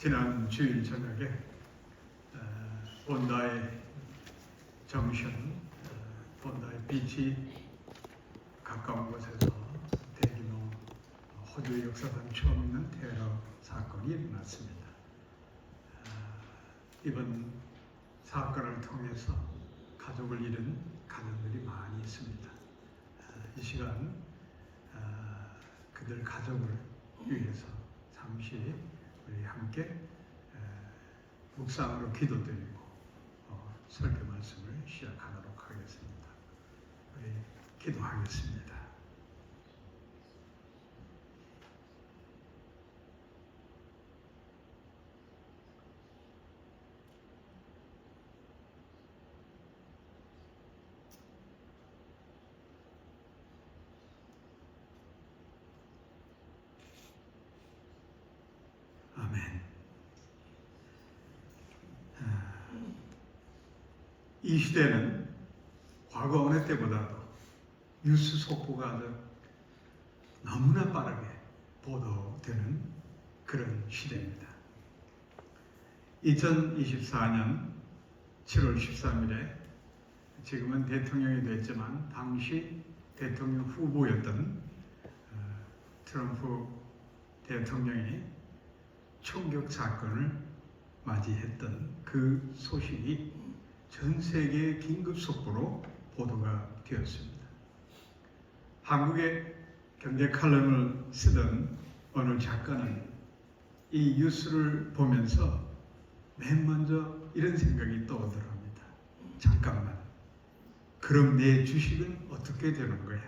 지난 주일 저녁에 본다이 정션, 본다이 비치 가까운 곳에서 대규모 호주 역사상 처음 있는 테러 사건이 일어났습니다. 이번 사건을 통해서 가족을 잃은 가정들이 많이 있습니다. 이 시간 그들 가족을 위해서 잠시 우리 함께 묵상으로 기도드리고 설교 말씀을 시작하도록 하겠습니다. 우리 기도하겠습니다. 아멘. 이 시대는 과거 어느 때보다도 뉴스 속보가 아주 너무나 빠르게 보도되는 그런 시대입니다. 2024년 7월 13일에 지금은 대통령이 됐지만 당시 대통령 후보였던 트럼프 대통령이 총격 사건을 맞이했던 그 소식이 전 세계 긴급 속보로 보도가 되었습니다. 한국의 경제 칼럼을 쓰던 어느 작가는 이 뉴스를 보면서 맨 먼저 이런 생각이 떠오르랍니다. 잠깐만, 그럼 내 주식은 어떻게 되는 거야?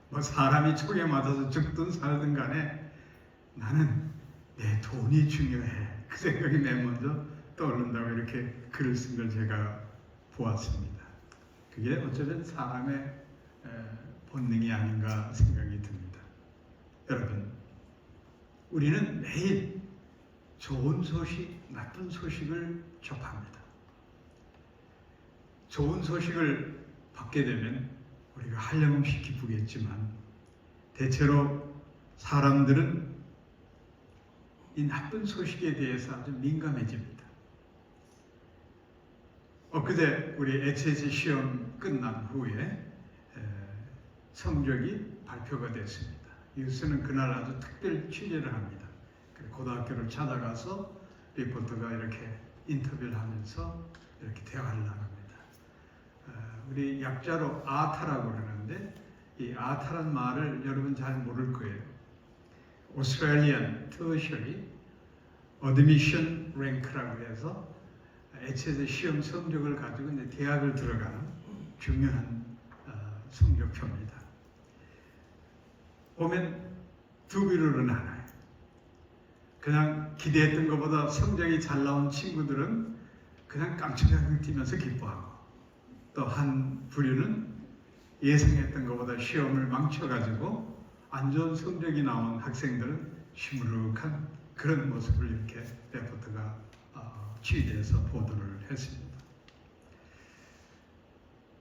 뭐 사람이 총에 맞아서 죽든 살든 간에 나는 내 돈이 중요해. 그 생각이 맨 먼저 떠오른다고 이렇게 글을 쓴 걸 제가 보았습니다. 그게 어쩌면 사람의 본능이 아닌가 생각이 듭니다. 여러분, 우리는 매일 좋은 소식, 나쁜 소식을 접합니다. 좋은 소식을 받게 되면 우리가 한량없이 기쁘겠지만 대체로 사람들은 이 나쁜 소식에 대해서 아주 민감해집니다. 엊그제 우리 HSC 시험 끝난 후에 성적이 발표가 됐습니다. 뉴스는 그날 아주 특별 취재를 합니다. 고등학교를 찾아가서 리포터가 이렇게 인터뷰를 하면서 이렇게 대화를 나눕니다. 우리 약자로 아타라고 그러는데 이 아타란 말을 여러분 잘 모를 거예요. Australian Tertiary Admission Rank라고 해서 HSC 시험 성적을 가지고 이제 대학을 들어가는 중요한 성적표입니다. 보면 두 부류로 나눠요. 그냥 기대했던 것보다 성적이 잘 나온 친구들은 그냥 깜짝이야 뛰면서 기뻐하고, 또 한 부류는 예상했던 것보다 시험을 망쳐가지고 안 좋은 성적이 나온 학생들은 시무룩한 그런 모습을 이렇게 레포트가 취재해서 보도를 했습니다.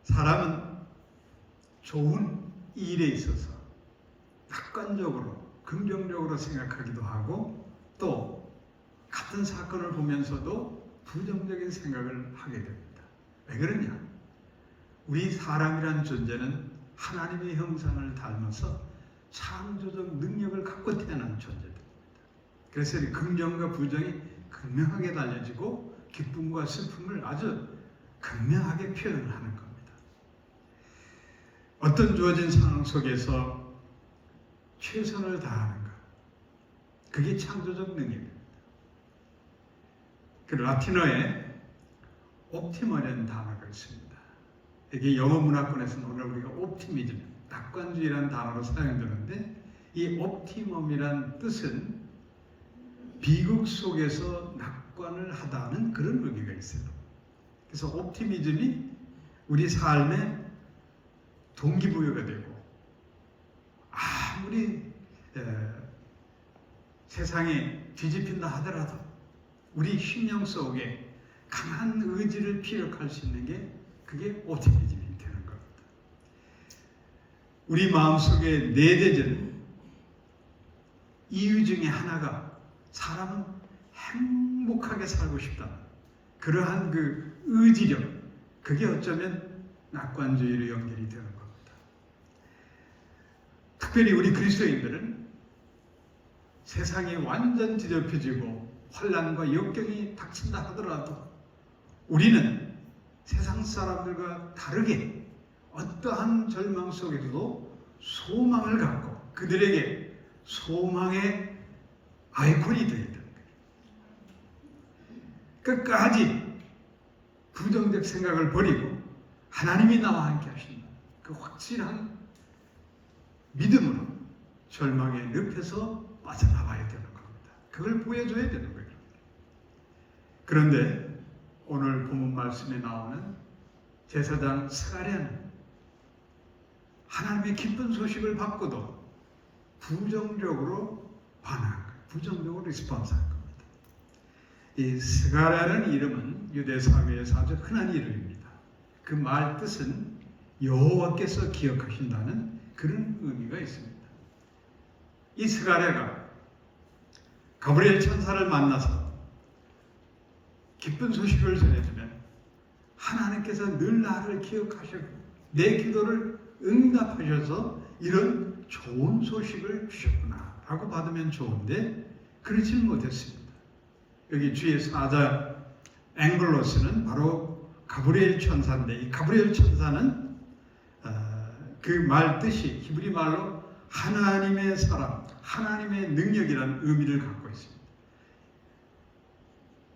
사람은 좋은 일에 있어서 낙관적으로, 긍정적으로 생각하기도 하고 또 같은 사건을 보면서도 부정적인 생각을 하게 됩니다. 왜 그러냐? 우리 사람이란 존재는 하나님의 형상을 닮아서 창조적 능력을 갖고 태어난 존재들입니다. 그래서 긍정과 부정이 극명하게 달려지고 기쁨과 슬픔을 아주 극명하게 표현을 하는 겁니다. 어떤 주어진 상황 속에서 최선을 다하는가, 그게 창조적 능력입니다. 그 라틴어에 옵티머라는 단어가 있습니다. 이게 영어 문화권에서는 오늘 우리가 옵티미즘, 낙관주의라는 단어로 사용되는데 이 옵티멈이란 뜻은 비극 속에서 낙관을 하다는 그런 의미가 있어요. 그래서 옵티미즘이 우리 삶의 동기부여가 되고, 아무리 세상이 뒤집힌다 하더라도 우리 심령 속에 강한 의지를 피력할 수 있는 게 그게 옵티미즘이 되는 겁니다. 우리 마음속에 내재된 이유 중에 하나가 사람은 행복하게 살고 싶다는 그러한 그 의지력, 그게 어쩌면 낙관주의로 연결이 되는 겁니다. 특별히 우리 그리스도인들은 세상이 완전 뒤덮여지고 환난과 역경이 닥친다 하더라도 우리는 세상 사람들과 다르게 어떠한 절망 속에서도 소망을 갖고 그들에게 소망의 아이콘이 되어야 되는 거예요. 끝까지 부정적 생각을 버리고 하나님이 나와 함께 하신다. 그 확실한 믿음으로 절망의 늪에서 빠져나가야 되는 겁니다. 그걸 보여줘야 되는 거예요. 그런데 오늘 본문 말씀에 나오는 제사장 스가랴는 하나님의 기쁜 소식을 받고도 부정적으로 반응한 거예요. 부정적으로 리스폰스한 겁니다. 이 스가랴라는 이름은 유대 사회에서 아주 흔한 이름입니다. 그 말 뜻은 여호와께서 기억하신다는 그런 의미가 있습니다. 이 스가랴가 가브리엘 천사를 만나서 기쁜 소식을 전해주면 하나님께서 늘 나를 기억하시고 내 기도를 응답하셔서 이런 좋은 소식을 주셨구나 라고 받으면 좋은데 그렇지 못했습니다. 여기 주의 사자 앵글로스는 바로 가브리엘 천사인데 이 가브리엘 천사는 그 말 뜻이 히브리 말로 하나님의 사람, 하나님의 능력이라는 의미를 갖고 있습니다.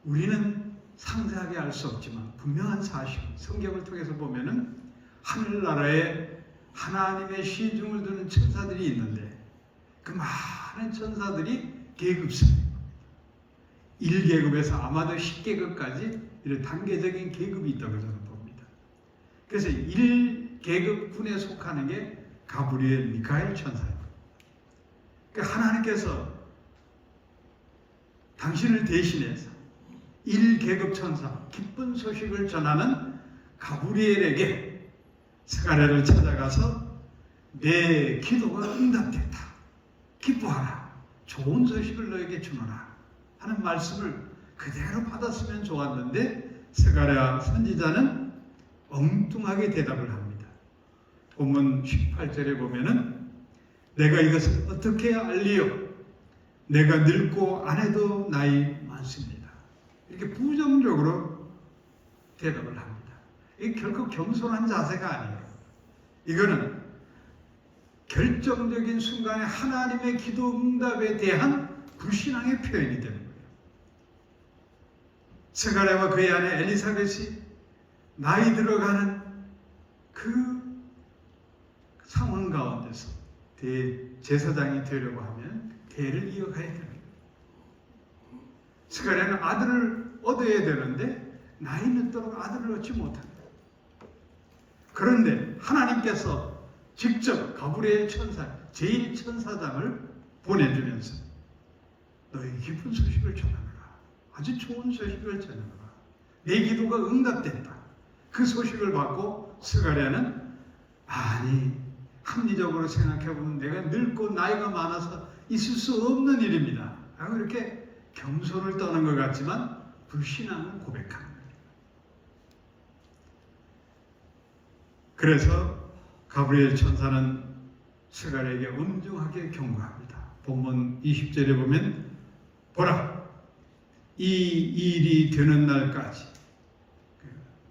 우리는 상세하게 알 수 없지만 분명한 사실, 성경을 통해서 보면은 하늘나라에 하나님의 시중을 두는 천사들이 있는데 그 많은 천사들이 계급상입니다. 1계급에서 아마도 10계급까지 이런 단계적인 계급이 있다고 저는 봅니다. 그래서 1계급군에 속하는 게 가브리엘, 미카엘 천사입니다. 그러니까 하나님께서 당신을 대신해서 1계급 천사, 기쁜 소식을 전하는 가브리엘에게 스가랴를 찾아가서 내 기도가 응답됐다. 기뻐하라. 좋은 소식을 너에게 주노라. 하는 말씀을 그대로 받았으면 좋았는데 스가랴 선지자는 엉뚱하게 대답을 합니다. 본문 18절에 보면은 내가 이것을 어떻게 알리요? 내가 늙고 아내도 나이 많습니다. 이렇게 부정적으로 대답을 합니다. 이게 결코 겸손한 자세가 아니에요. 이거는 결정적인 순간에 하나님의 기도 응답에 대한 불신앙의 표현이 되는 거예요. 스가랴와 그의 아내 엘리사벳이 나이 들어가는 그 상황 가운데서 대제사장이 되려고 하면 대를 이어가야 됩니다. 스가랴는 아들을 얻어야 되는데 나이 늦도록 아들을 얻지 못합니다. 그런데 하나님께서 직접 가브리엘 천사, 제1천사장을 보내주면서 너희 기쁜 소식을 전하노라. 아주 좋은 소식을 전하노라. 내 기도가 응답됐다. 그 소식을 받고 스가랴는 아니 합리적으로 생각해보면 내가 늙고 나이가 많아서 있을 수 없는 일입니다. 라고 이렇게 겸손을 떠는 것 같지만 불신앙을 고백하는 거예요. 그래서 가브리엘 천사는 스가랴에게 엄중하게 경고합니다. 본문 20절에 보면 보라 이 일이 되는 날까지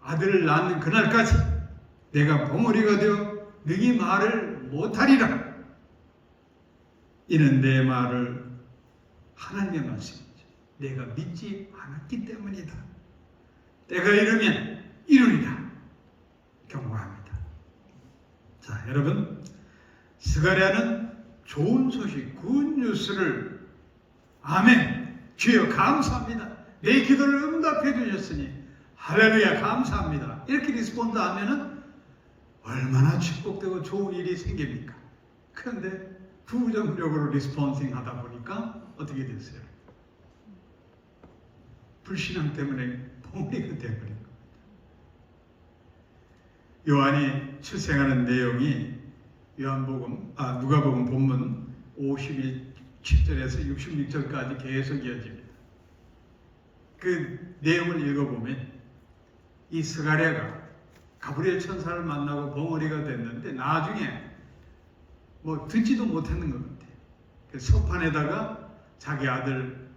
아들을 낳는 그날까지 내가 벙어리가 되어 너희 말을 못하리라. 이는 내 말을 하나님의 말씀이죠. 내가 믿지 않았기 때문이다. 때가 이르면 이루리라. 경고합니다. 자, 여러분, 스가랴는 좋은 소식, 굿뉴스를 아멘, 주여 감사합니다. 내 기도를 응답해 주셨으니 할렐루야 감사합니다. 이렇게 리스폰드 하면은 얼마나 축복되고 좋은 일이 생깁니까? 그런데 부정적으로 리스폰싱 하다 보니까 어떻게 됐어요? 불신앙 때문에 벙어리가 되어버린 겁니다. 요한이 출생하는 내용이 누가복음 본문 51, 7절에서 66절까지 계속 이어집니다. 그 내용을 읽어보면 이 스가랴가 가브리엘 천사를 만나고 벙어리가 됐는데 나중에 뭐 듣지도 못했는 것 같아요. 그 서판에다가 자기 아들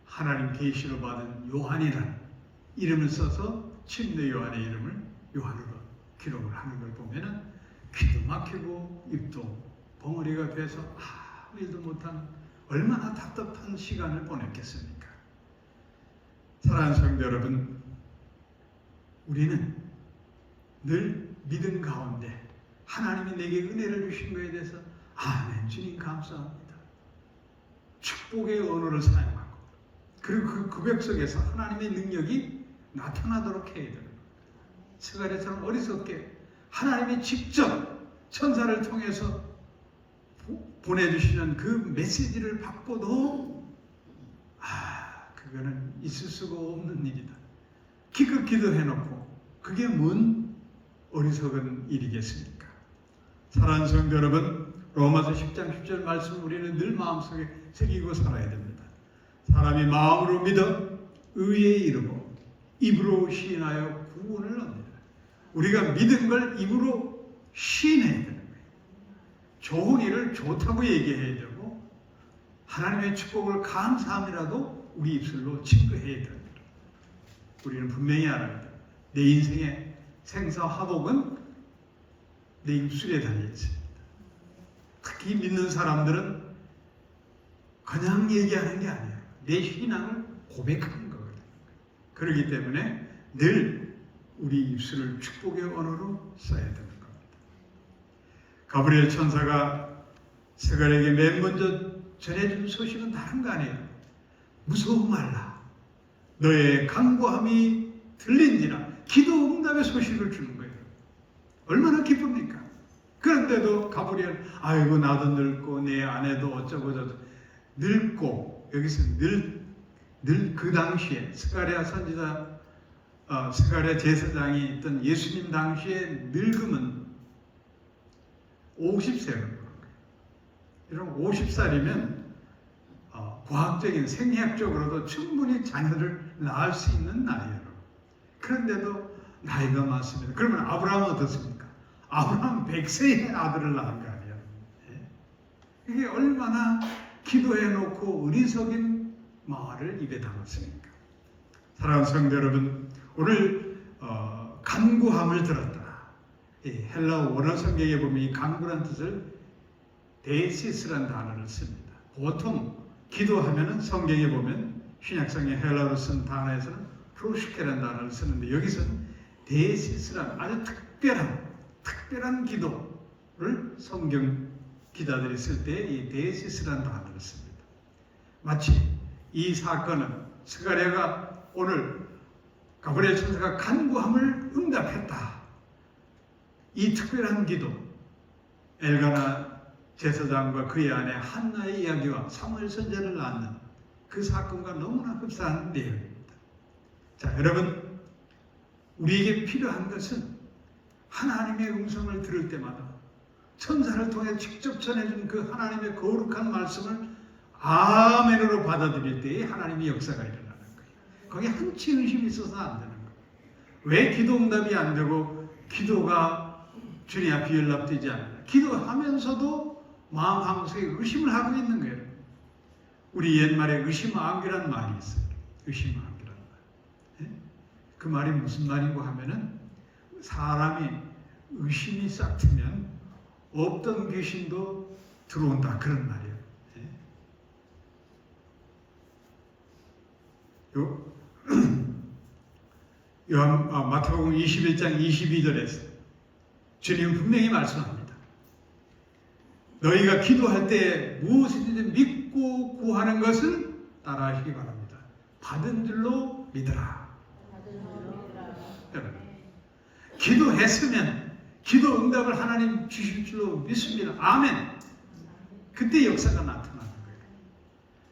하나님 계시로 받은 요한이라는 이름을 써서 침례 요한의 이름을 요한으로 기록을 하는 걸 보면은 귀도 막히고 입도 벙어리가 돼서 아무 일도 못하는 얼마나 답답한 시간을 보냈겠습니까? 사랑하는 성도 여러분, 우리는 늘 믿음 가운데 하나님이 내게 은혜를 주신 것에 대해서 아멘 주님 감사합니다. 축복의 언어를 사용하고 그리고 그 고백 속에서 하나님의 능력이 나타나도록 해야 됩니다. 스가랴처럼 어리석게 하나님이 직접 천사를 통해서 보내주시는 그 메시지를 받고도 그거는 있을 수가 없는 일이다. 기껏 기도해놓고 그게 뭔 어리석은 일이겠습니까? 사랑하는 성도 여러분, 로마서 10장 10절 말씀 우리는 늘 마음속에 새기고 살아야 됩니다. 사람이 마음으로 믿어 의에 이르고 입으로 시인하여 구원을 얻는다. 우리가 믿은 걸 입으로 시인해야 되는 거예요. 좋은 일을 좋다고 얘기해야 되고 하나님의 축복을 감사함이라도 우리 입술로 증거해야 됩니다. 우리는 분명히 알아야 됩니다. 내 인생의 생사화복은 내 입술에 달려 있습니다. 특히 믿는 사람들은 그냥 얘기하는 게 아니에요. 내 신앙을 고백하는 거거든요. 그렇기 때문에 늘 우리 입술을 축복의 언어로 써야 되는 겁니다. 가브리엘 천사가 스가랴에게 맨 먼저 전해준 소식은 다른 거 아니에요. 무서워 말라. 너의 간구함이 들린지라. 기도 응답의 소식을 주는 거예요. 얼마나 기쁩니까? 그런데도 가브리엘 아이고 나도 늙고 내 아내도 어쩌고 저쩌고 늙고 여기서 늘 그 당시에 스가랴 선지자 스가랴 제사장이 있던 예수님 당시에 늙음은 50세로 이런 50살이면 과학적인 생리학적으로도 충분히 자녀를 낳을 수 있는 나이예요. 그런데도 나이가 많습니다. 그러면 아브라함은 어떻습니까? 아브라함 100세의 아들을 낳은 거 아니에요. 이게 얼마나 기도해놓고 어리석인 말을 입에 담았습니까? 사랑하는 성도 여러분, 오늘 간구함을 들었다. 헬라어 원어 성경에 보면 이 간구란 뜻을 데시스란 단어를 씁니다. 보통 기도하면은 성경에 보면 신약성의 헬라어로 쓴 단어에서는 프로시케라는 단어를 쓰는데 여기서는 데시스란 아주 특별한 기도를 성경 기자들이 쓸 때 이 데시스란 단어를 씁니다. 마치 이 사건은 스가랴가 오늘 가브리엘 천사가 간구함을 응답했다. 이 특별한 기도, 엘가나 제사장과 그의 아내 한나의 이야기와 사무엘 선지자를 낳는 그 사건과 너무나 흡사한 내용입니다. 자, 여러분, 우리에게 필요한 것은 하나님의 음성을 들을 때마다 천사를 통해 직접 전해준 그 하나님의 거룩한 말씀을 아멘으로 받아들일 때에 하나님의 역사가 일어나는 거예요. 거기에 한치 의심이 있어서는 안 되는 거예요. 왜 기도 응답이 안 되고 기도가 주님 앞에 연락되지 않나? 기도하면서도 마음 한구석에 의심을 하고 있는 거예요. 우리 옛말에 의심안귀라는 말이 있어요. 의심안귀라는 말. 그 말이 무슨 말인고 하면은 사람이 의심이 싹 트면 없던 귀신도 들어온다 그런 말이에요. 마태복음 21장 22절에서 주님은 분명히 말씀합니다. 너희가 기도할 때 무엇이든지 믿고 구하는 것을 따라하시기 바랍니다. 받은 줄로 믿으라. 기도했으면 기도 응답을 하나님 주실 줄로 믿습니다. 아멘. 그때 역사가 나타나는 거예요.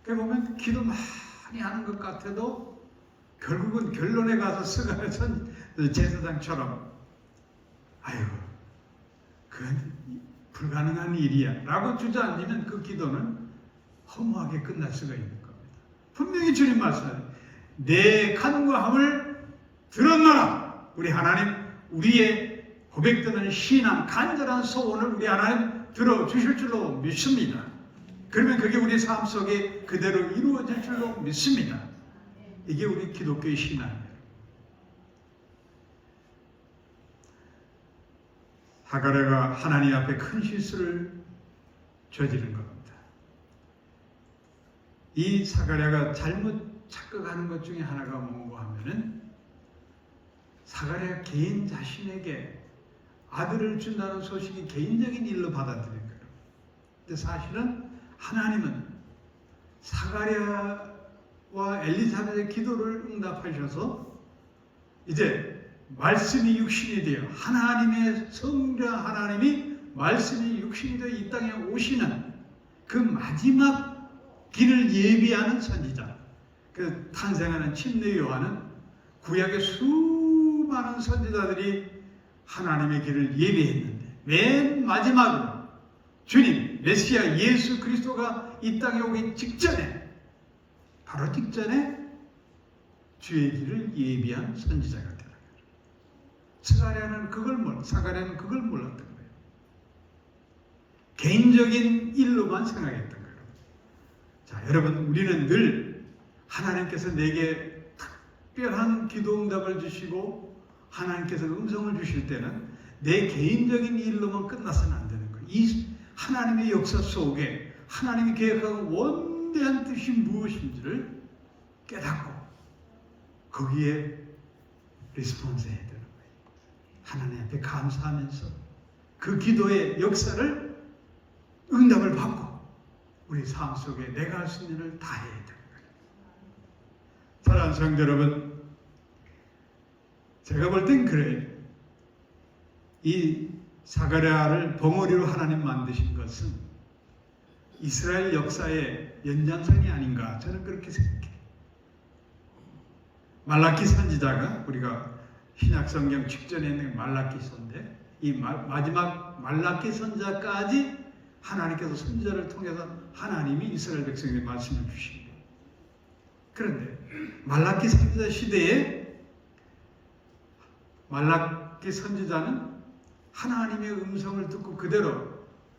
그래 보면 기도 많이 하는 것 같아도 결국은 결론에 가서 스가랴 제사장처럼 아이고 그건 불가능한 일이야 라고 주저앉으면 그 기도는 허무하게 끝날 수가 있는 겁니다. 분명히 주님 말씀하세요. 내 간구함을 들었노라. 우리 하나님, 우리의 고백되는 신앙, 간절한 소원을 우리 하나님 들어주실 줄로 믿습니다. 그러면 그게 우리 삶 속에 그대로 이루어질 줄로 믿습니다. 이게 우리 기독교의 신앙이에요. 사가랴가 하나님 앞에 큰 실수를 저지른 겁니다. 이 사가랴가 잘못 착각하는 것 중에 하나가 뭐고 하면은 사가랴 개인 자신에게 아들을 준다는 소식이 개인적인 일로 받아들인 거예요. 근데 사실은 하나님은 사가랴와 엘리사벳의 기도를 응답하셔서 이제 말씀이 육신이 되어 하나님의 성자 하나님이 말씀이 육신이 되어 이 땅에 오시는 그 마지막 길을 예비하는 선지자, 그 탄생하는 침례 요한은 구약의 수많은 선지자들이 하나님의 길을 예비했는데 맨 마지막으로 주님 메시아 예수 그리스도가 이 땅에 오기 직전에, 바로 직전에 주의 길을 예비한 선지자가 되는 거예요. 사가랴는 그걸 몰랐던 거예요. 개인적인 일로만 생각했던 거예요. 자, 여러분, 우리는 늘 하나님께서 내게 특별한 기도 응답을 주시고 하나님께서 음성을 주실 때는 내 개인적인 일로만 끝나서는 안 되는 거예요. 이 하나님의 역사 속에 하나님이 계획한 원대한 뜻이 무엇인지를 깨닫고 거기에 리스폰스 해야 되는 거예요. 하나님 앞에 감사하면서 그 기도의 역사를 응답을 받고 우리 삶 속에 내가 할 수 있는 일을 다 해야 되는 거예요. 사랑하는 성도 여러분, 제가 볼 땐 그래요. 이 사가랴를 벙어리로 하나님 만드신 것은 이스라엘 역사의 연장선이 아닌가, 저는 그렇게 생각해요. 말라키 선지자가, 우리가 신약 성경 직전에 있는 말라키 선지자, 이 마지막 말라키 선지자까지 하나님께서 선지자를 통해서 하나님이 이스라엘 백성에게 말씀을 주십니다. 그런데 말라키 선지자 시대에 말라키 선지자는 하나님의 음성을 듣고 그대로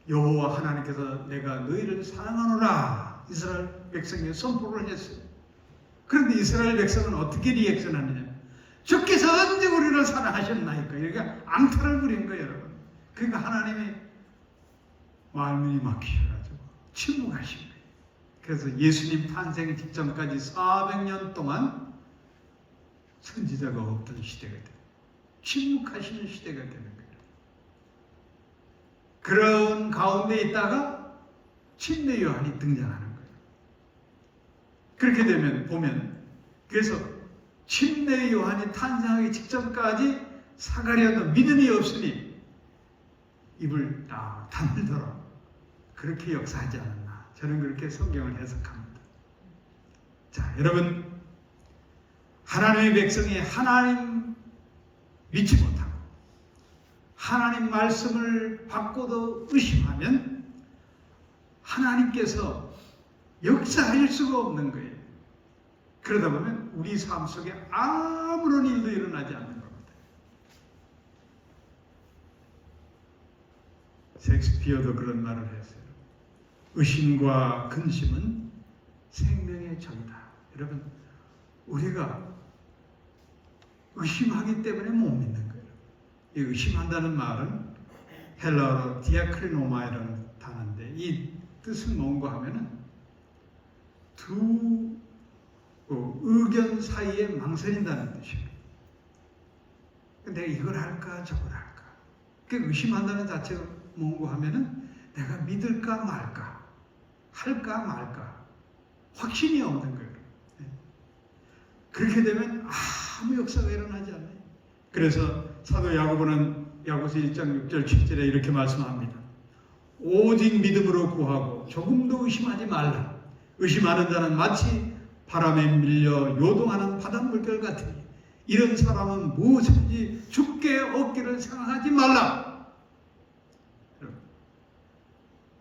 여호와 하나님께서 내가 너희를 사랑하노라 이스라엘 백성에게 선포를 했어요. 그런데 이스라엘 백성은 어떻게 리액션하느냐? 주께서 언제 우리를 사랑하셨나이까? 이렇게 앙탈을 부린 거예요, 여러분. 그러니까 하나님이 마음이 막히셔가지고 침묵하신 거예요. 그래서 예수님 탄생 직전까지 400년 동안 선지자가 없던 시대가 돼요. 침묵하시는 시대가 되는 거예요. 그런 가운데 있다가 침례 요한이 등장하는 거예요. 그렇게 되면 보면, 그래서 침례 요한이 탄생하기 직전까지 사가랴도 믿음이 없으니 입을 딱 다물도록 그렇게 역사하지 않았나, 저는 그렇게 성경을 해석합니다. 자, 여러분, 하나님의 백성이 하나님 믿지 못하고 하나님 말씀을 받고도 의심하면 하나님께서 역사하실 수가 없는 거예요. 그러다 보면 우리 삶 속에 아무런 일도 일어나지 않는 겁니다. 셰익스피어도 그런 말을 했어요. 의심과 근심은 생명의 적이다. 여러분, 우리가 의심하기 때문에 못 믿는 거예요. 이 의심한다는 말은 헬라어로 디아크리노마이라는 단어인데, 이 뜻은 뭔가 하면은 두 의견 사이에 망설인다는 뜻이에요. 내가 이걸 할까 저걸 할까. 그 의심한다는 자체가 뭔가 하면은 내가 믿을까 말까, 할까 말까, 확신이 없는 거예요. 그렇게 되면 아무 역사가 일어나지 않아요. 그래서 사도 야고보는 야고보서 1장 6절 7절에 이렇게 말씀합니다. 오직 믿음으로 구하고 조금도 의심하지 말라. 의심하는 자는 마치 바람에 밀려 요동하는 바닷물결 같으니 이런 사람은 무엇인지 죽게 얻기를 생각하지 말라.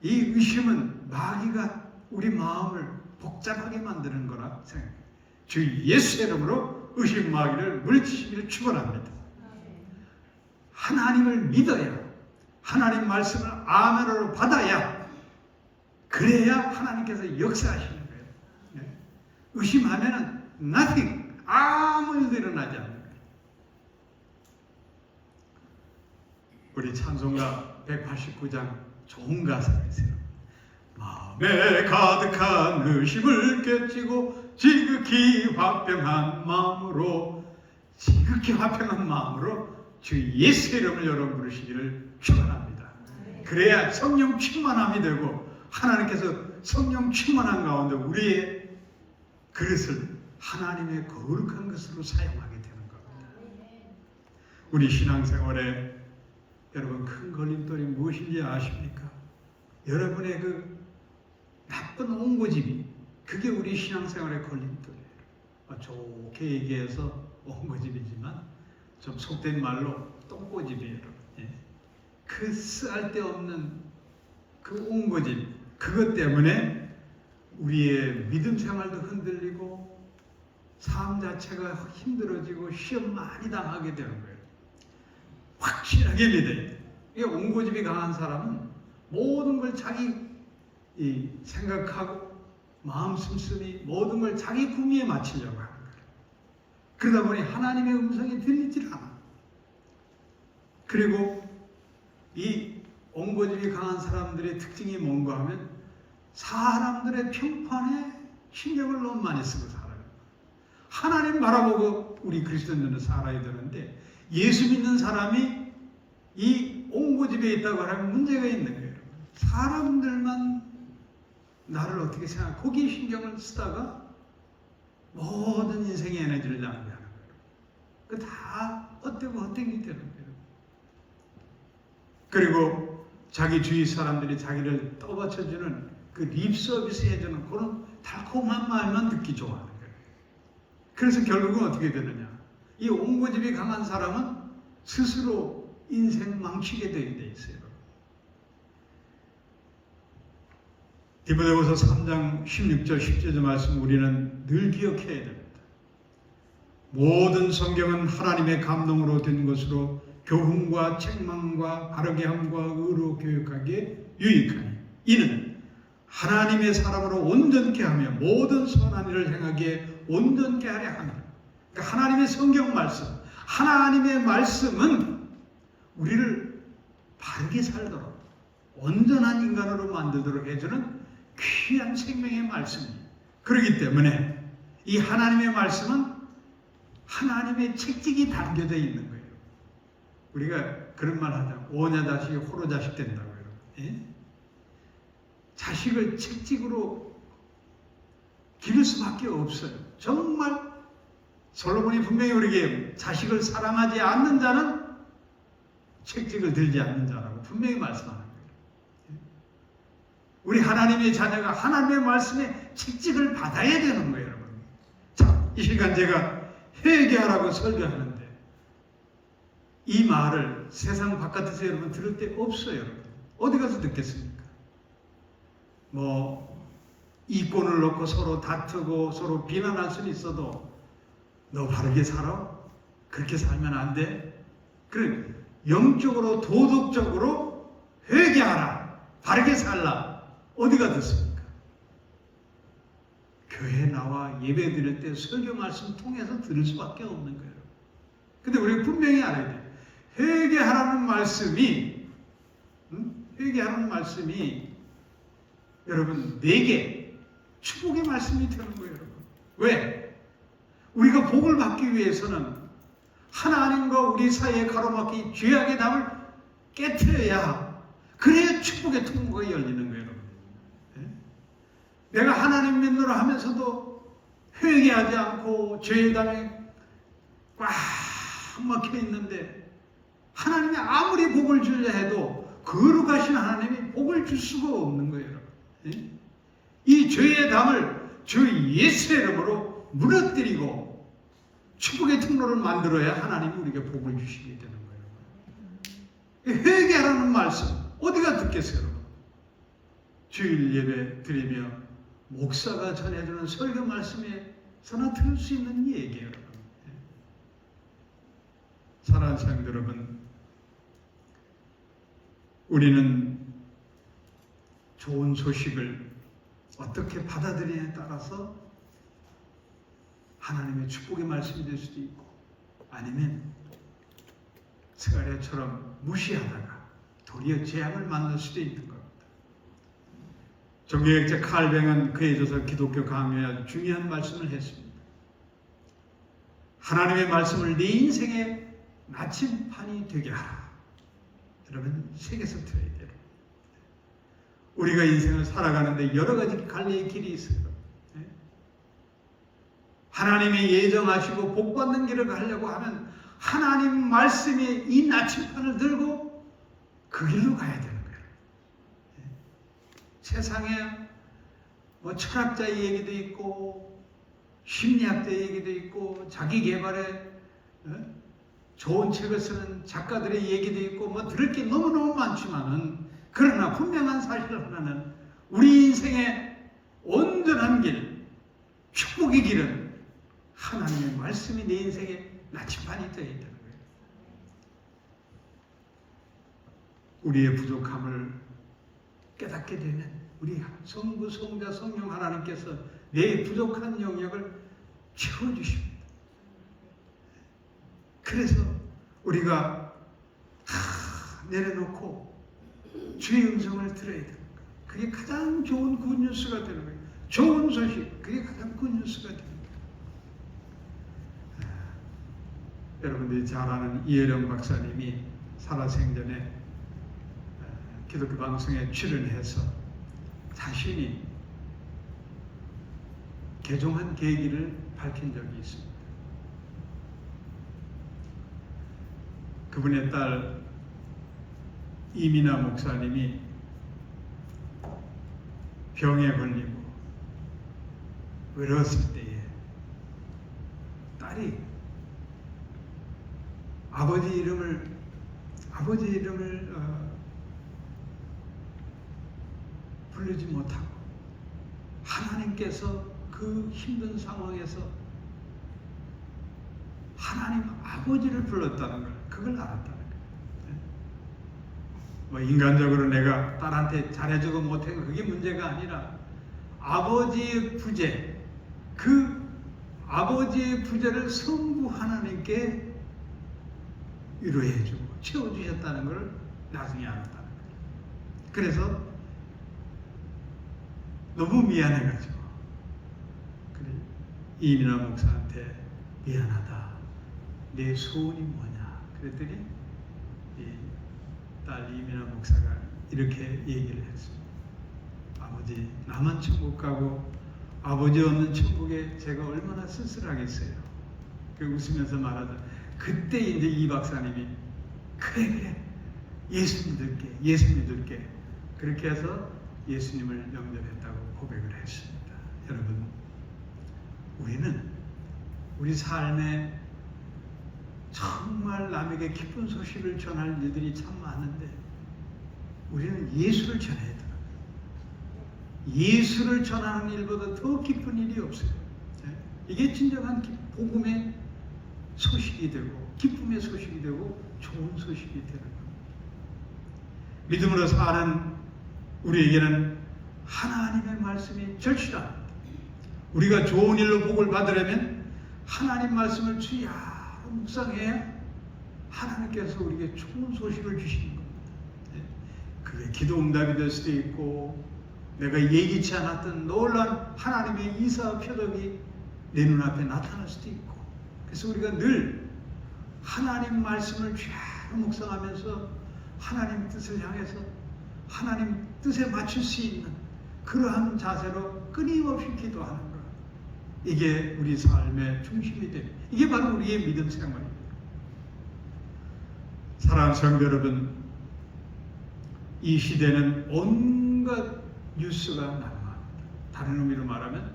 이 의심은 마귀가 우리 마음을 복잡하게 만드는 거라 생각해요. 주 예수 이름으로 의심하기를 물리치시기를 축원합니다. 하나님을 믿어야, 하나님 말씀을 아멘으로 받아야, 그래야 하나님께서 역사하시는 거예요. 네? 의심하면은 nothing, 아무 일도 일어나지 않는 거예요. 우리 찬송가 189장 좋은 가사가 있어요. 마음에 가득한 의심을 깨치고 지극히 화평한 마음으로 주 예수 이름을 여러분 부르시기를 축원합니다. 그래야 성령 충만함이 되고 하나님께서 성령 충만한 가운데 우리의 그릇을 하나님의 거룩한 것으로 사용하게 되는 겁니다. 우리 신앙생활에 여러분 큰 걸림돌이 무엇인지 아십니까? 여러분의 그 나쁜 옹고집이, 그게 우리 신앙생활의 걸림돌이에요. 좋게 얘기해서 옹고집이지만 좀 속된 말로 똥꼬집이에요. 그 쓸데없는 그 옹고집, 그것 때문에 우리의 믿음 생활도 흔들리고 삶 자체가 힘들어지고 시험 많이 당하게 되는 거예요. 확실하게 믿어야 돼요. 이게 옹고집이 강한 사람은 모든 걸 자기 생각하고 마음 씀씀이 모든 걸 자기 구미에 맞추려고 하는 거예요. 그러다 보니 하나님의 음성이 들리질 않아. 그리고 이 옹고집이 강한 사람들의 특징이 뭔가 하면 사람들의 평판에 신경을 너무 많이 쓰고 살아요. 하나님 바라보고 우리 그리스도인들은 살아야 되는데 예수 믿는 사람이 이 옹고집에 있다고 하면 문제가 있는 거예요. 사람들만 나를 어떻게 생각해, 거기에 신경을 쓰다가 모든 인생의 에너지를 낭비하는 거예요. 그 다 헛되고 헛되기 되는 거예요. 그리고 자기 주위 사람들이 자기를 떠받쳐주는 그 립 서비스 해주는 그런 달콤한 말만 듣기 좋아하는 거예요. 그래서 결국은 어떻게 되느냐? 이 옹고집이 강한 사람은 스스로 인생 망치게 되게 돼 있어요. 디모데후서 3장 16절 17절 말씀 우리는 늘 기억해야 됩니다. 모든 성경은 하나님의 감동으로 된 것으로 교훈과 책망과 바르게 함과 의로 교육하기에 유익하니 이는 하나님의 사람으로 온전케 하며 모든 선한 일을 행하기에 온전케 하려 합니다. 그러니까 하나님의 성경 말씀, 하나님의 말씀은 우리를 바르게 살도록 온전한 인간으로 만들도록 해주는 귀한 생명의 말씀입니다. 그렇기 때문에 이 하나님의 말씀은 하나님의 책찍이 담겨져 있는 거예요. 우리가 그런 말 하자. 오냐 자식이 호로 자식 된다고요. 예? 자식을 책찍으로 기를 수밖에 없어요. 정말 솔로몬이 분명히 우리에게 자식을 사랑하지 않는 자는 책찍을 들지 않는 자라고 분명히 말씀하는 거예요. 우리 하나님의 자녀가 하나님의 말씀에 책찍을 받아야 되는 거예요, 여러분. 자, 이 시간 제가 회개하라고 설교하는데 이 말을 세상 바깥에서 여러분 들을 데 없어요, 여러분. 어디 가서 듣겠습니까? 이권을 놓고 서로 다투고 서로 비난할 수는 있어도 너 바르게 살아? 그렇게 살면 안 돼? 그래, 영적으로 도덕적으로 회개하라, 바르게 살라. 어디가 듣습니까? 교회 나와 예배 드릴 때 설교 말씀 통해서 들을 수밖에 없는 거예요. 근데 우리가 분명히 알아야 돼요. 회개하라는 말씀이 여러분 내게 축복의 말씀이 되는 거예요, 여러분. 왜? 우리가 복을 받기 위해서는 하나님과 우리 사이에 가로막힌 죄악의 담을 깨트려야, 그래야 축복의 통로가 열리는 거예요, 여러분. 내가 하나님 믿노라 하면서도 회개하지 않고 죄의 담에 꽉 막혀 있는데 하나님이 아무리 복을 주려 해도 거룩하신 하나님이 복을 줄 수가 없는 거예요, 여러분. 이 죄의 담을 주 예수의 이름으로 무너뜨리고 축복의 통로를 만들어야 하나님이 우리에게 복을 주시게 되는 거예요. 회개하라는 말씀 어디가 듣겠어요, 여러분? 주일 예배 드리며 목사가 전해주는 설교 말씀에 그러나 들을 수 있는 얘기예요. 사랑하는 성도 여러분, 우리는 좋은 소식을 어떻게 받아들이냐에 따라서 하나님의 축복의 말씀이 될 수도 있고, 아니면 스가랴처럼 무시하다가 도리어 재앙을 만날 수도 있는 겁니다. 종교학자 칼뱅은 그에 있어서 기독교 강요에 아주 중요한 말씀을 했습니다. 하나님의 말씀을 네 인생의 나침판이 되게 하라. 여러분, 새겨서 들어야 돼요. 우리가 인생을 살아가는데 여러 가지 갈래의 길이 있어요. 하나님이 예정하시고 복받는 길을 가려고 하면 하나님 말씀이 이 나침판을 들고 그 길로 가야 되는 거예요. 세상에 뭐 철학자의 얘기도 있고 심리학자의 얘기도 있고 자기 개발에 좋은 책을 쓰는 작가들의 얘기도 있고 뭐 들을 게 너무너무 많지만은, 그러나 분명한 사실 하나는 우리 인생의 온전한 길, 축복의 길은 하나님의 말씀이 내 인생의 나침판이 되어야 되는 거예요. 우리의 부족함을 깨닫게 되면 우리 성부, 성자, 성령 하나님께서 내 부족한 영역을 채워주십니다. 그래서 우리가 다 내려놓고 주의 음성을 들어야 되는 거예요. 그게 가장 좋은 굿뉴스가 되는 거예요. 좋은 소식, 그게 가장 굿뉴스가 되는 거예요. 여러분들이 잘 아는 이혜령 박사님이 살아생전에 기독교 방송에 출연해서 자신이 개종한 계기를 밝힌 적이 있습니다. 그분의 딸 이민아 목사님이 병에 걸리고 외로웠을 때에 딸이 아버지 이름을 부르지 못하고 하나님께서 그 힘든 상황에서 하나님 아버지를 불렀다는 걸, 그걸 알았다는 거예요. 뭐 인간적으로 내가 딸한테 잘해주고 못해도 그게 문제가 아니라 아버지의 부재, 그 아버지의 부재를 성부 하나님께 위로해주고 채워주셨다는 걸 나중에 알았다는 거예요. 그래서 너무 미안해가지고 그래, 이민아 목사한테 미안하다, 내 소원이 뭐냐 그랬더니 이 딸 이민아 목사가 이렇게 얘기를 했습니다. 아버지, 나만 천국 가고 아버지 없는 천국에 제가 얼마나 쓸쓸하겠어요. 그 웃으면서 말하자. 그때 이제 이 박사님이 그래 예수 믿을게 그렇게 해서 예수님을 영접했다고 고백을 했습니다. 여러분, 우리는 우리 삶에 정말 남에게 기쁜 소식을 전할 일들이 참 많은데 우리는 예수를 전해야 돼요. 예수를 전하는 일보다 더 기쁜 일이 없어요. 이게 진정한 복음의 소식이 되고 기쁨의 소식이 되고 좋은 소식이 되는 겁니다. 믿음으로 사는 우리에게는 하나님의 말씀이 절실합니다. 우리가 좋은 일로 복을 받으려면 하나님 말씀을 주야 묵상해야 하나님께서 우리에게 좋은 소식을 주시는 겁니다. 그게 기도 응답이 될 수도 있고 내가 예기치 않았던 놀라운 하나님의 이사 표적이 내 눈앞에 나타날 수도 있고, 그래서 우리가 늘 하나님 말씀을 잘 묵상하면서 하나님 뜻을 향해서 하나님 뜻에 맞출 수 있는 그러한 자세로 끊임없이 기도하는 것, 이게 우리 삶의 중심이 됩니다. 이게 바로 우리의 믿음 생활입니다. 사랑하는 성도 여러분, 이 시대는 온갖 뉴스가 난무합니다. 다른 의미로 말하면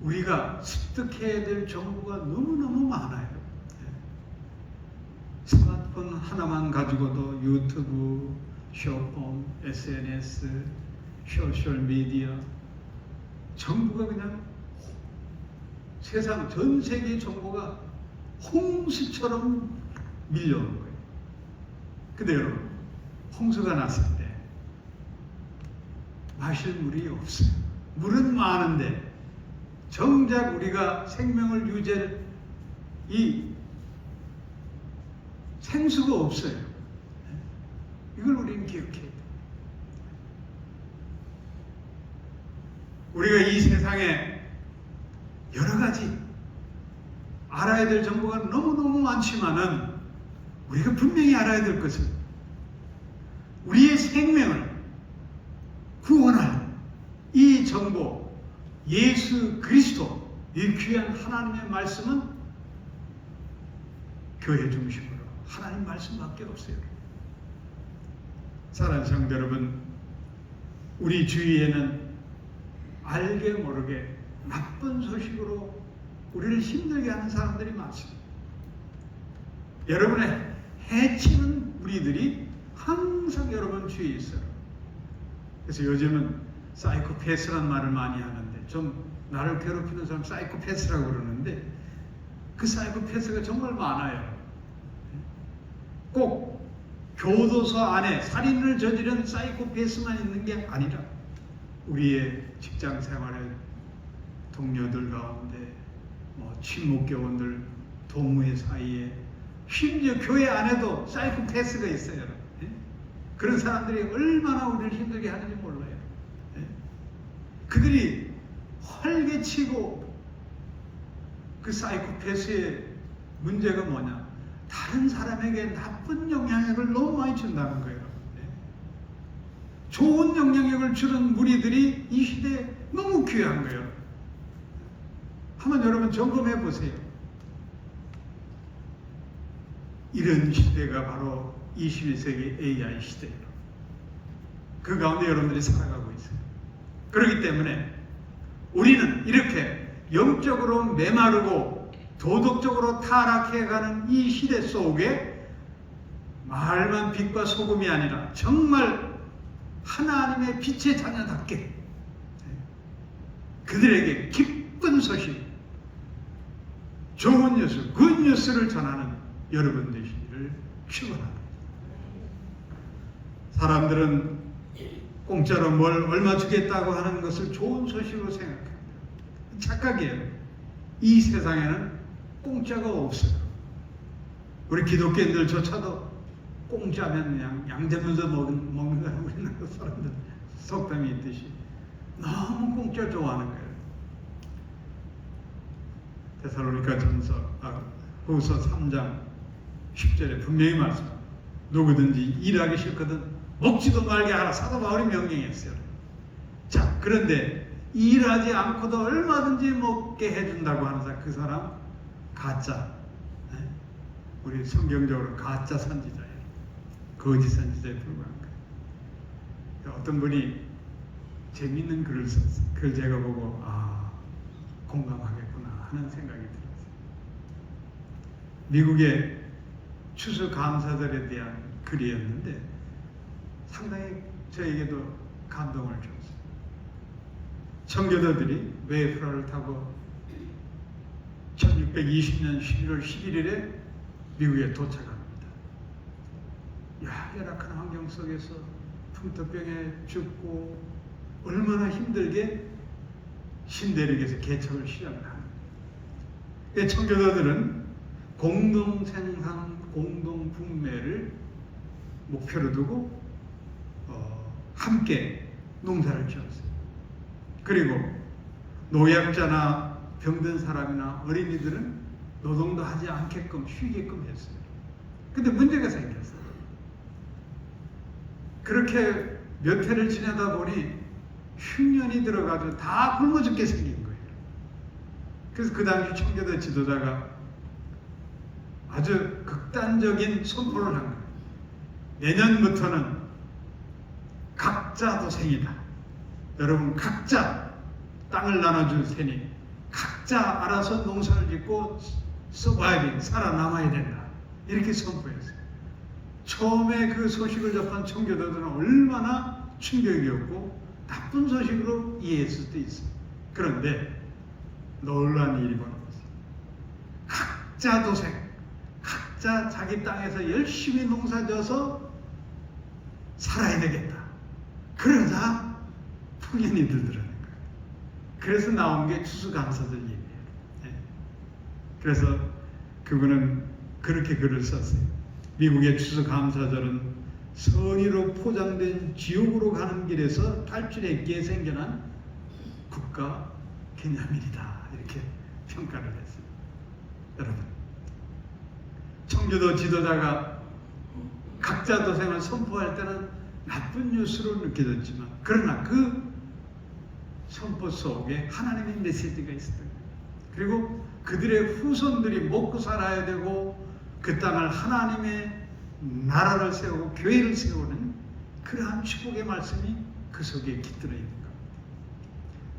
우리가 습득해야 될 정보가 너무너무 많아요. 스마트폰 하나만 가지고도 유튜브, 쇼폼, SNS, 소셜미디어 정보가 그냥 세상 전 세계의 정보가 홍수처럼 밀려오는 거예요. 근데 여러분, 홍수가 났을 때 마실 물이 없어요. 물은 많은데 정작 우리가 생명을 유지할 이 생수가 없어요. 이걸 우리는 기억해야 돼요. 우리가 이 세상에 여러 가지 알아야 될 정보가 너무너무 많지만은 우리가 분명히 알아야 될 것은 우리의 생명을 구원할 이 정보, 예수 그리스도, 이 귀한 하나님의 말씀은 교회 중심으로 하나님 말씀밖에 없어요. 사랑하는 성도 여러분, 우리 주위에는 알게 모르게 나쁜 소식으로 우리를 힘들게 하는 사람들이 많습니다. 여러분의 해치는 무리들이 항상 여러분 주위에 있어요. 그래서 요즘은 사이코패스라는 말을 많이 하는데, 좀 나를 괴롭히는 사람 사이코패스라고 그러는데, 그 사이코패스가 정말 많아요. 꼭 교도소 안에 살인을 저지른 사이코패스만 있는 게 아니라 우리의 직장 생활의 동료들 가운데, 친목교원들, 동무회 사이에, 심지어 교회 안에도 사이코패스가 있어요. 그런 사람들이 얼마나 우리를 힘들게 하는지 몰라요. 그들이 활개치고, 그 사이코패스의 문제가 뭐냐? 다른 사람에게 나쁜 영향력을 너무 많이 준다는 거예요. 좋은 영향력을 주는 무리들이 이 시대에 너무 귀한 거예요. 한번 여러분 점검해 보세요. 이런 시대가 바로 21세기 AI 시대예요. 그 가운데 여러분들이 살아가고 있어요. 그렇기 때문에 우리는 이렇게 영적으로 메마르고 도덕적으로 타락해가는 이 시대 속에 말만 빛과 소금이 아니라 정말 하나님의 빛의 자녀답게 그들에게 기쁜 소식, 좋은 뉴스, 굿뉴스를 전하는 여러분 되시기를 축원합니다. 사람들은 공짜로 뭘 얼마 주겠다고 하는 것을 좋은 소식으로 생각합니다. 착각이에요. 이 세상에는 공짜가 없어요. 우리 기독교인들조차도 공짜면 그냥 양재면서 먹는다는 우리나라 사람들 속담이 있듯이 너무 공짜 좋아하는 거예요. 데살로니가 후서 3장 10절에 분명히 말씀합니다. 누구든지 일하기 싫거든 먹지도 말게 하라. 사도 바울이 명령했어요. 자, 그런데 일하지 않고도 얼마든지 먹게 해준다고 하는 사람, 그 사람 가짜, 우리 성경적으로 가짜 선지자예요. 거짓 선지자에 불과한 거예요. 어떤 분이 재밌는 글을 썼어요. 그걸 제가 보고 공감하겠구나 하는 생각이 들었어요. 미국의 추수감사절에 대한 글이었는데 상당히 저에게도 감동을 줬어요. 청교도들이 웨이프라를 타고 1620년 11월 11일에 미국에 도착합니다. 열악한 환경 속에서 풍토병에 죽고 얼마나 힘들게 신대륙에서 개척을 시작합니다. 청교도들은 공동생산, 공동분배를 목표로 두고 함께 농사를 지었어요. 그리고 노약자나 병든 사람이나 어린이들은 노동도 하지 않게끔 쉬게끔 했어요. 근데 문제가 생겼어요. 그렇게 몇 해를 지내다 보니 흉년이 들어가서 다 굶어 죽게 생긴 거예요. 그래서 그 당시 청교도 지도자가 아주 극단적인 선포를 한 거예요. 내년부터는 각자 도생이다. 여러분, 각자 땅을 나눠줄 테니 각자 알아서 농사를 짓고 서바이빙, 살아남아야 된다. 이렇게 선포했어요. 처음에 그 소식을 접한 청교도들은 얼마나 충격이었고 나쁜 소식으로 이해했을 수도 있어요. 그런데 놀라운 일이 벌어졌어요. 각자 도생, 각자 자기 땅에서 열심히 농사져서 살아야 되겠다. 그러자 풍년이 들더라는 거예요. 그래서 나온 게 추수감사절 예배예요. 그래서 그분은 그렇게 글을 썼어요. 미국의 추수감사절은 선의로 포장된 지옥으로 가는 길에서 탈출했기에 생겨난 국가 기념일이다. 이렇게 평가를 했어요. 여러분, 청주도 지도자가 각자 도생을 선포할 때는 나쁜 뉴스로 느껴졌지만, 그러나 그 선포 속에 하나님의 메시지가 있었던 거예요. 그리고 그들의 후손들이 먹고 살아야 되고 그 땅을 하나님의 나라를 세우고 교회를 세우는 그러한 축복의 말씀이 그 속에 깃들어 있는 겁니다.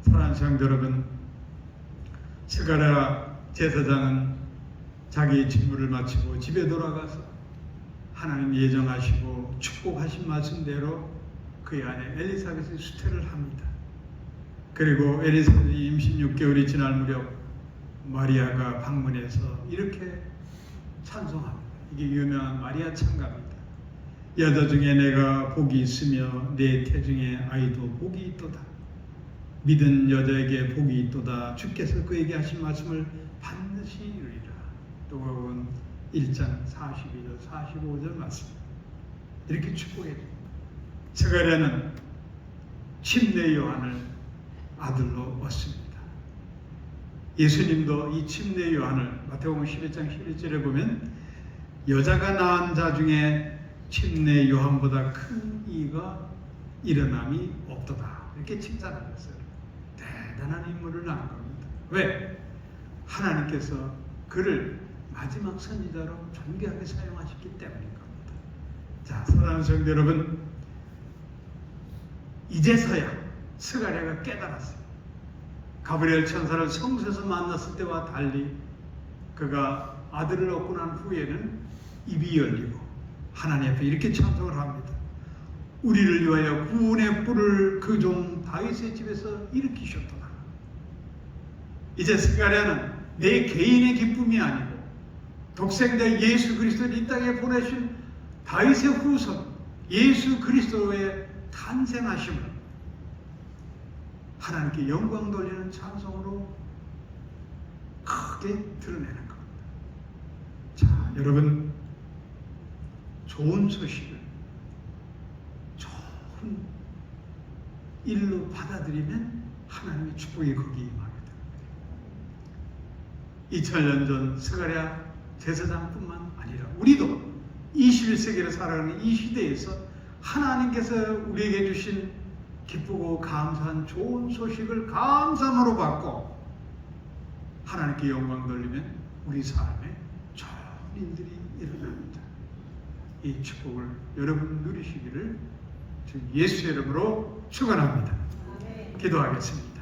사랑하는 성도 여러분, 스가랴 제사장은 자기의 직무를 마치고 집에 돌아가서 하나님 예정하시고 축복하신 말씀대로 그의 아내 엘리사벳의 수태를 합니다. 그리고 엘리사벳이 임신 6개월이 지날 무렵 마리아가 방문해서 이렇게 찬송합니다. 이게 유명한 마리아 찬가입니다. 여자 중에 내가 복이 있으며 내 태중에 아이도 복이 있도다. 믿은 여자에게 복이 있도다. 주께서 그에게 하신 말씀을 반드시 이루리라. 누가복음 1장 42절 45절 말씀. 이렇게 축복해 줍니다. 스가랴는 침례 요한을 아들로 얻습니다. 예수님도 이 침례 요한을 마태복음 11장 11절에 보면 여자가 낳은 자 중에 침례 요한보다 큰 이가 일어남이 없도다. 이렇게 칭찬하셨어요. 대단한 인물을 낳은 겁니다. 왜? 하나님께서 그를 마지막 선지자로 존귀하게 사용하셨기 때문인 겁니다. 자, 사랑하는 성도 여러분, 이제서야 스가랴가 깨달았어요. 가브리엘 천사를 성소에서 만났을 때와 달리 그가 아들을 얻고 난 후에는 입이 열리고 하나님 앞에 이렇게 찬송을 합니다. 우리를 위하여 구원의 뿔을 그 종 다윗의 집에서 일으키셨도다. 이제 스가랴는 내 개인의 기쁨이 아니고 독생자 예수 그리스도를 이 땅에 보내신 다윗의 후손 예수 그리스도의 탄생하심을 하나님께 영광 돌리는 찬송으로 크게 드러내는 겁니다. 자, 여러분, 좋은 소식을 좋은 일로 받아들이면 하나님의 축복이 거기에 임하게 됩니다. 2000년 전 스가랴 제사장뿐만 아니라 우리도 21세기를 살아가는 이 시대에서 하나님께서 우리에게 주신 기쁘고 감사한 좋은 소식을 감사함으로 받고 하나님께 영광 돌리면 우리 삶에 좋은 일들이 일어납니다. 이 축복을 여러분 누리시기를 주 예수의 이름으로 축원합니다. 기도하겠습니다.